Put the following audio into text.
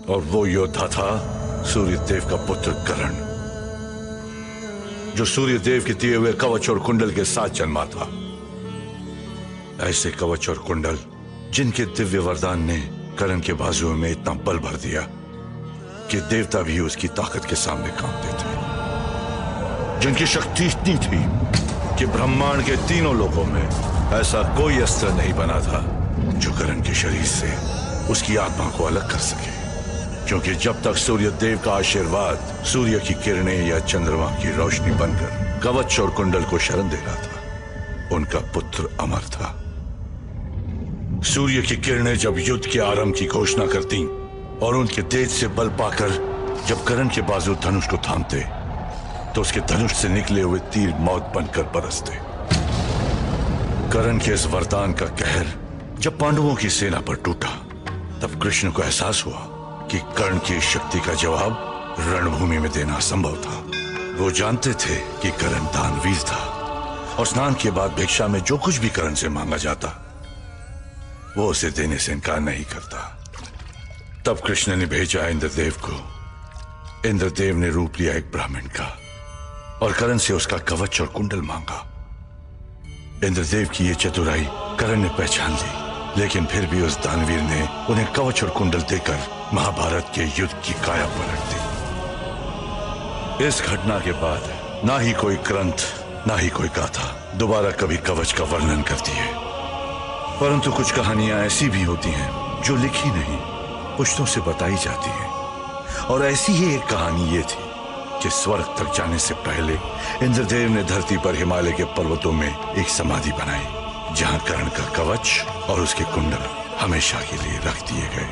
और वो योद्धा था सूर्यदेव का पुत्र कर्ण, जो सूर्यदेव के दिए हुए कवच और कुंडल के साथ जन्मा था। ऐसे कवच और कुंडल जिनके दिव्य वरदान ने कर्ण के बाजुओं में इतना बल भर दिया कि देवता भी उसकी ताकत के सामने कांपते थे, जिनकी शक्ति इतनी थी कि ब्रह्मांड के तीनों लोकों में ऐसा कोई अस्त्र नहीं बना था जो कर्ण के शरीर से उसकी आत्मा को अलग कर सके। क्योंकि जब तक सूर्यदेव का आशीर्वाद सूर्य की किरणें या चंद्रमा की रोशनी बनकर कवच और कुंडल को शरण दे रहा था, उनका पुत्र अमर था। सूर्य की किरणें जब युद्ध के आरंभ की घोषणा करती और उनके तेज से बल पाकर जब कर्ण के बाजू धनुष को थामते तो उसके धनुष से निकले हुए तीर मौत बनकर बरसते। कर्ण के इस वरदान का कहर जब पांडवों की सेना पर टूटा तब कृष्ण को एहसास हुआ कि कर्ण की शक्ति का जवाब रणभूमि में देना असंभव था। वो जानते थे कि कर्ण दानवीर था और स्नान के बाद भिक्षा में जो कुछ भी कर्ण से मांगा जाता वो उसे देने से इनकार नहीं करता। तब कृष्ण ने भेजा इंद्रदेव को। इंद्रदेव ने रूप लिया एक ब्राह्मण का और कर्ण से उसका कवच और कुंडल मांगा। इंद्रदेव की ये चतुराई कर्ण ने पहचान ली, लेकिन फिर भी उस दानवीर ने उन्हें कवच और कुंडल देकर महाभारत के युद्ध की काया पलट दी। इस घटना के बाद ना ही कोई ग्रंथ ना ही कोई गाथा दोबारा कभी कवच का वर्णन करती है, परंतु कुछ कहानियां ऐसी भी होती हैं जो लिखी नहीं पुश्तों से बताई जाती है। और ऐसी ही एक कहानी ये थी कि स्वर्ग तक जाने से पहले इंद्रदेव ने धरती पर हिमालय के पर्वतों में एक समाधि बनाई, जहां कर्ण का कवच और उसके कुंडल हमेशा के लिए रख दिए गए।